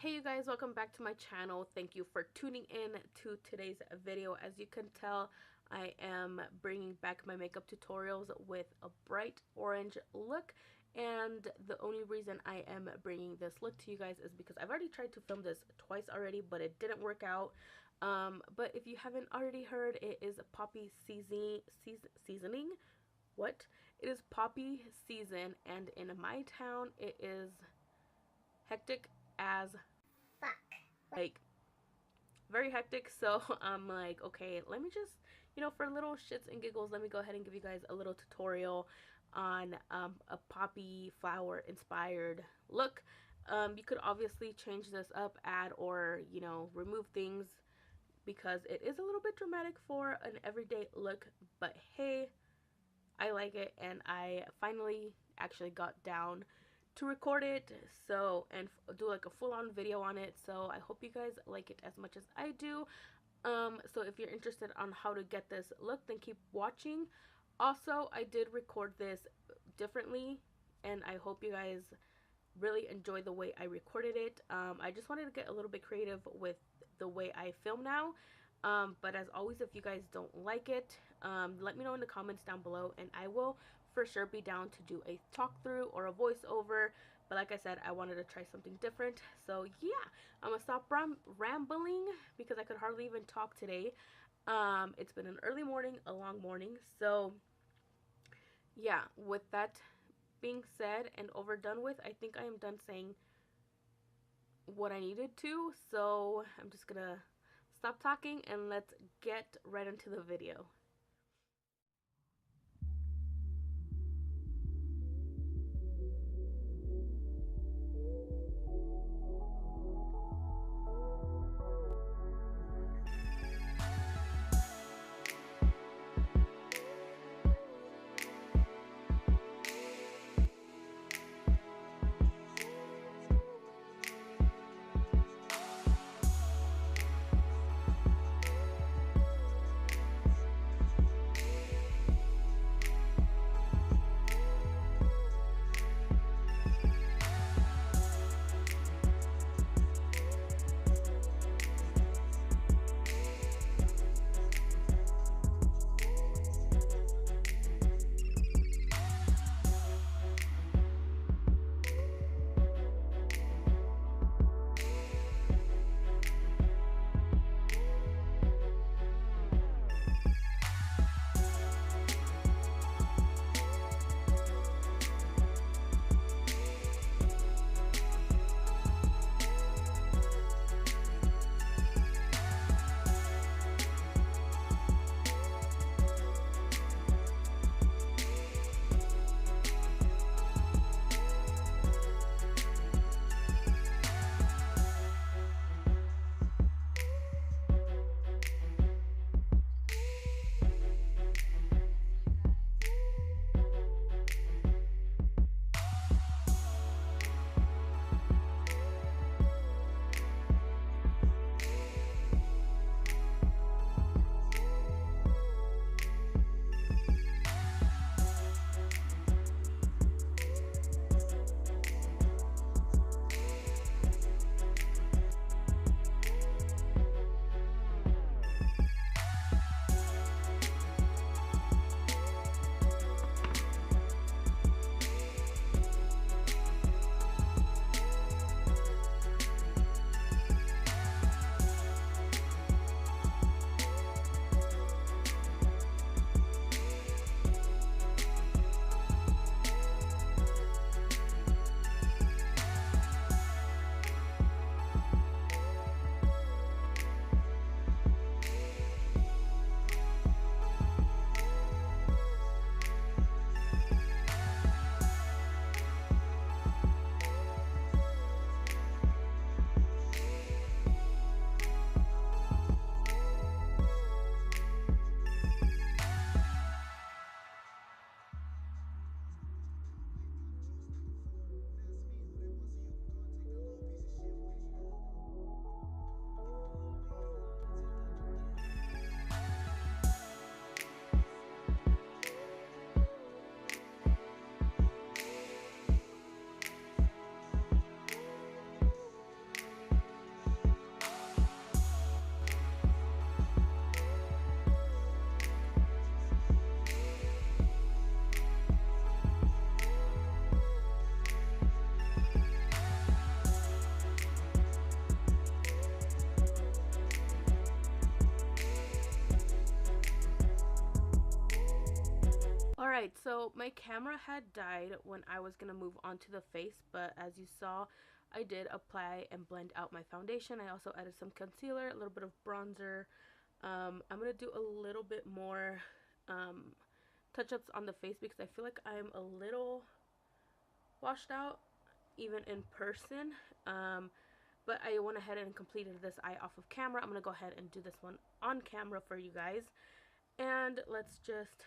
Hey you guys, welcome back to my channel. Thank you for tuning in to today's video. As you can tell, I am bringing back my makeup tutorials with a bright orange look, and the only reason I am bringing this look to you guys is because I've already tried to film this twice already, but it didn't work out. But if you haven't already heard, it is poppy seasoning. What? It is poppy season, and in my town it is hectic as fuck. Like, very hectic. So I'm like, okay, let me just, for little shits and giggles, let me go ahead and give you guys a little tutorial on a poppy flower inspired look. You could obviously change this up, add, or remove things, because it is a little bit dramatic for an everyday look, but hey, I like it, and I finally actually got down to record it, so, and do like a full-on video on it. So I hope you guys like it as much as I do. So if you're interested on how to get this look, then keep watching. Also, I did record this differently, and I hope you guys really enjoy the way I recorded it. I just wanted to get a little bit creative with the way I film now. But as always, if you guys don't like it, let me know in the comments down below, and I will for sure be down to do a talk through or a voiceover. But like I said, I wanted to try something different. So yeah, I'm gonna stop rambling because I could hardly even talk today. It's been an early morning, a long morning. So yeah, with that being said and overdone with, I think I am done saying what I needed to. So I'm just gonna stop talking and let's get right into the video. Alright, so my camera had died when I was going to move on to the face, but as you saw, I did apply and blend out my foundation. I also added some concealer, a little bit of bronzer. I'm going to do a little bit more touch-ups on the face because I feel like I'm a little washed out even in person. But I went ahead and completed this eye off of camera. I'm going to go ahead and do this one on camera for you guys. And let's just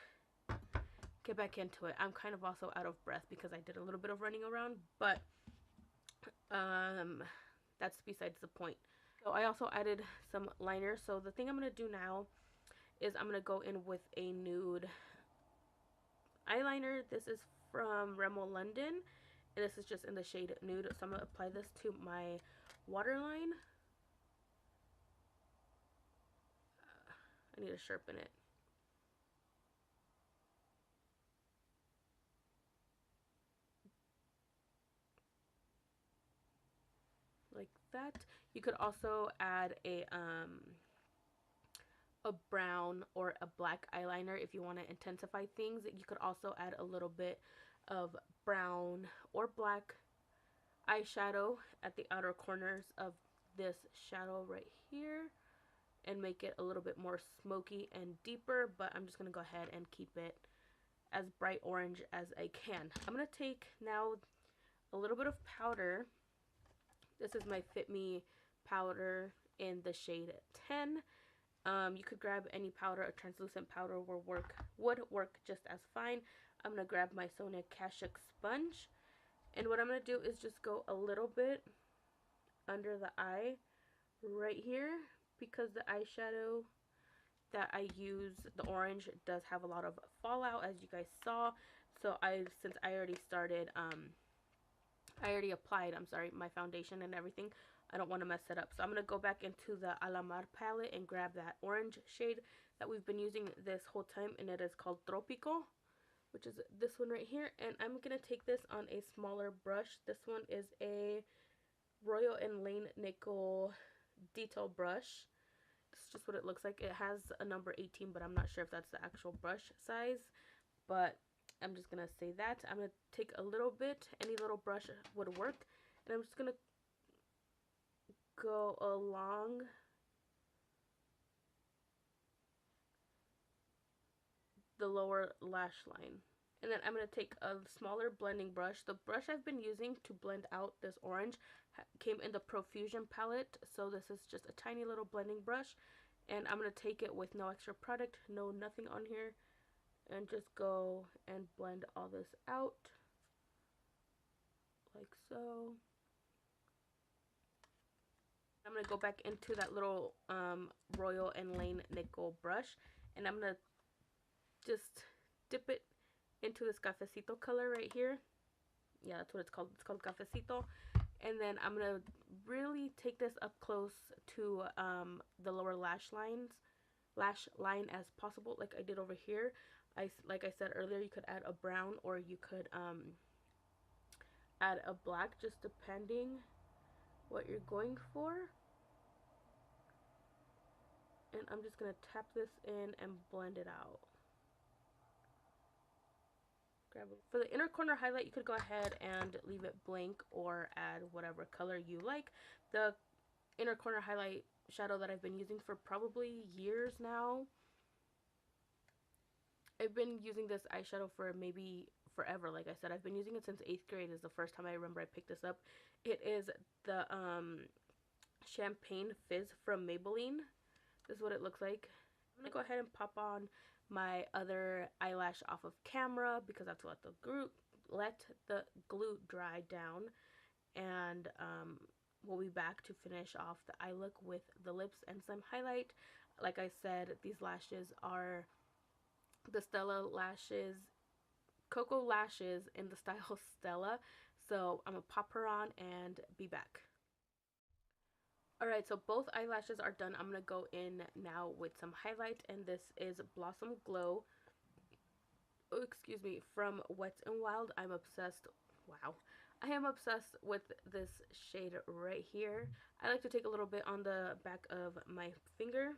get back into it. I'm kind of also out of breath because I did a little bit of running around, but that's besides the point. So I also added some liner. So the thing I'm going to do now is I'm going to go in with a nude eyeliner. This is from Rimmel London, and this is just in the shade nude. So I'm going to apply this to my waterline. I need to sharpen it. Like that. You could also add a brown or a black eyeliner if you want to intensify things. You could also add a little bit of brown or black eyeshadow at the outer corners of this shadow right here and make it a little bit more smoky and deeper, but I'm just going to go ahead and keep it as bright orange as I can. I'm going to take now a little bit of powder. This is my Fit Me powder in the shade 10. You could grab any powder. A translucent powder would work just as fine. I'm going to grab my Sonia Kashuk sponge. And what I'm going to do is just go a little bit under the eye right here, because the eyeshadow that I use, the orange, does have a lot of fallout, as you guys saw. So since I already started, I already applied, my foundation and everything, I don't want to mess it up. So I'm going to go back into the Alamar palette and grab that orange shade that we've been using this whole time, and it is called Tropico, which is this one right here. And I'm going to take this on a smaller brush. This one is a Royal & Lane Nickel detail brush. It's just what it looks like. It has a number 18, but I'm not sure if that's the actual brush size, but I'm just going to say that. I'm going to take a little bit, any little brush would work, and I'm just going to go along the lower lash line. And then I'm going to take a smaller blending brush. The brush I've been using to blend out this orange came in the Profusion palette, so this is just a tiny little blending brush. And I'm going to take it with no extra product, nothing on here, and just go and blend all this out like so. I'm going to go back into that little Royal & Lane Nickel brush, and I'm going to just dip it into this cafecito color right here. Yeah, that's what it's called. It's called cafecito. And then I'm going to really take this up close to the lower lash line as possible, like I did over here. Like I said earlier, you could add a brown or you could add a black, just depending what you're going for. And I'm just going to tap this in and blend it out. For the inner corner highlight, you could go ahead and leave it blank or add whatever color you like. The inner corner highlight shadow that I've been using for probably years now. I've been using this eyeshadow for maybe forever. Like I said, I've been using it since 8th grade is the first time I remember I picked this up. It is the Champagne Fizz from Maybelline. This is what it looks like. I'm going to go ahead and pop on my other eyelash off of camera because I have to let the glue dry down, and we'll be back to finish off the eye look with the lips and some highlight. Like I said, these lashes are the Stella lashes, Cocoa lashes in the style Stella. So I'm gonna pop her on and be back. Alright, so both eyelashes are done. I'm going to go in now with some highlight, and this is Blossom Glow, from Wet n Wild. I'm obsessed, wow, I am obsessed with this shade right here. I like to take a little bit on the back of my finger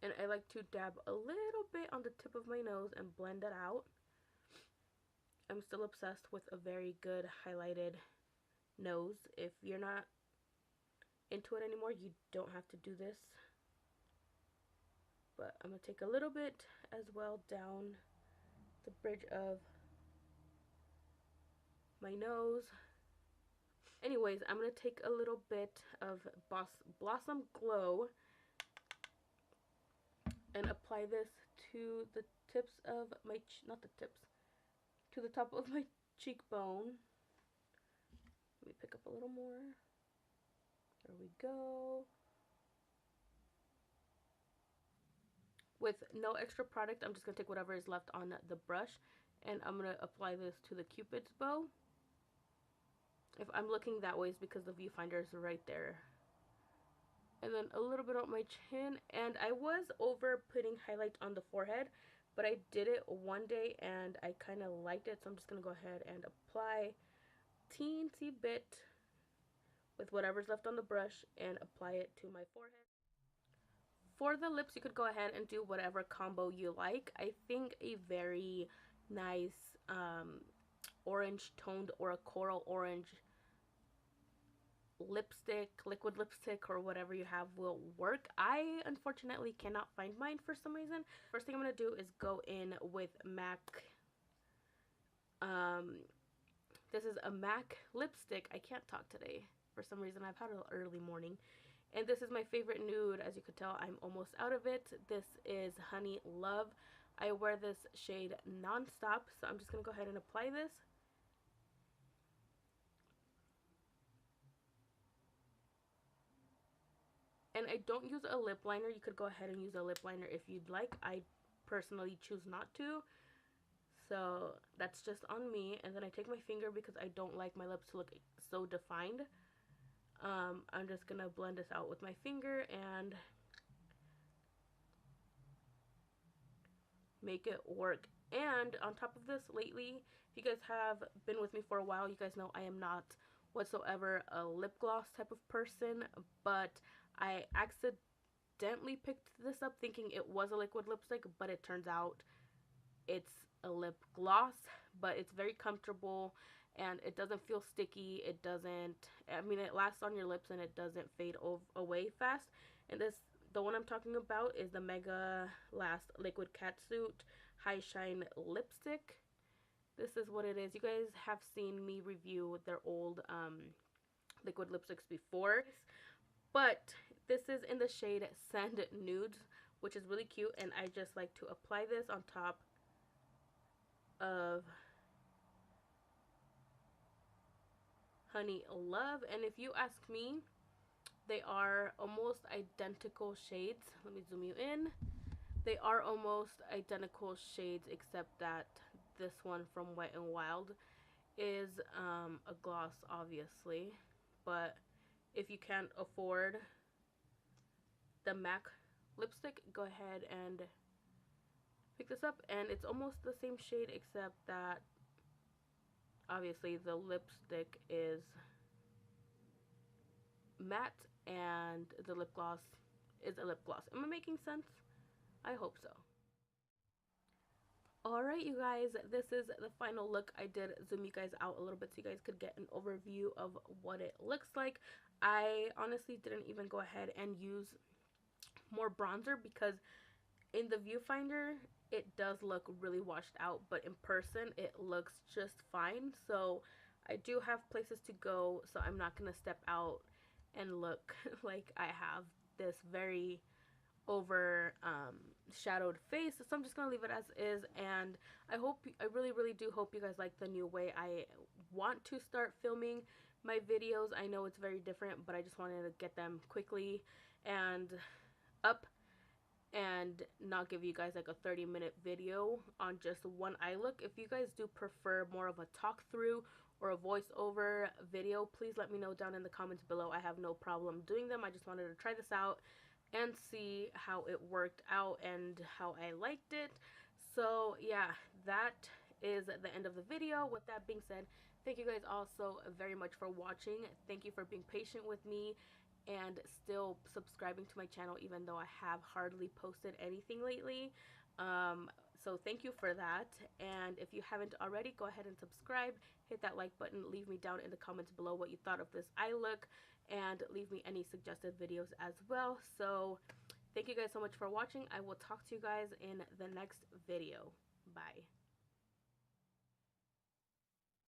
And I like to dab a little bit on the tip of my nose and blend it out. I'm still obsessed with a very good highlighted nose. If you're not into it anymore, you don't have to do this. But I'm going to take a little bit as well down the bridge of my nose. Anyways, I'm going to take a little bit of Blossom Glow and apply this to the tips of my, not the tips, to the top of my cheekbone. Let me pick up a little more. There we go. With no extra product, I'm just going to take whatever is left on the brush and I'm going to apply this to the Cupid's bow. If I'm looking that way, it's because the viewfinder is right there. And then a little bit on my chin, and I was over putting highlight on the forehead, but I did it one day and I kind of liked it, so I'm just going to go ahead and apply teensy bit with whatever's left on the brush and apply it to my forehead. For the lips, you could go ahead and do whatever combo you like. I think a very nice orange toned or a coral orange lipstick, liquid lipstick, or whatever you have will work. I unfortunately cannot find mine for some reason. First thing I'm going to do is go in with MAC. This is a MAC lipstick. I can't talk today for some reason. I've had an early morning. And this is my favorite nude. As you could tell, I'm almost out of it. This is Honey Love. I wear this shade non-stop, so I'm just going to go ahead and apply this. And I don't use a lip liner. You could go ahead and use a lip liner if you'd like. I personally choose not to. So that's just on me. And then I take my finger because I don't like my lips to look so defined. I'm just going to blend this out with my finger and make it work. And on top of this, lately, if you guys have been with me for a while, you guys know I am not whatsoever a lip gloss type of person, but I accidentally picked this up thinking it was a liquid lipstick, but it turns out it's a lip gloss, but it's very comfortable and it doesn't feel sticky. It doesn't, I mean, it lasts on your lips and it doesn't fade away fast. And the one I'm talking about is the Mega Last Liquid Catsuit High Shine Lipstick. This is what it is. You guys have seen me review their old liquid lipsticks before, but this is in the shade Sand Nudes, which is really cute, and I just like to apply this on top of Honey Love. And if you ask me, they are almost identical shades. Let me zoom you in. They are almost identical shades, except that this one from Wet n Wild is a gloss, obviously. But if you can't afford the MAC lipstick, go ahead and pick this up. And it's almost the same shade, except that obviously the lipstick is matte and the lip gloss is a lip gloss. Am I making sense? I hope so. Alright, you guys, this is the final look. I did zoom you guys out a little bit so you guys could get an overview of what it looks like. I honestly didn't even go ahead and use more bronzer because in the viewfinder it does look really washed out, but in person it looks just fine. So I do have places to go, so I'm not going to step out and look like I have this very over shadowed face. So I'm just gonna leave it as is, and I really do hope you guys like the new way I want to start filming my videos. I know it's very different, but I just wanted to get them quickly and up and not give you guys like a 30-minute video on just one eye look. If you guys do prefer more of a talk through or a voiceover video, please let me know down in the comments below. I have no problem doing them. I just wanted to try this out and see how it worked out and how I liked it. So yeah, that is the end of the video. With that being said, thank you guys all so very much for watching. Thank you for being patient with me and still subscribing to my channel even though I have hardly posted anything lately. So thank you for that. And if you haven't already, go ahead and subscribe, hit that like button, leave me down in the comments below what you thought of this eye look, and leave me any suggested videos as well. So thank you guys so much for watching. I will talk to you guys in the next video. Bye.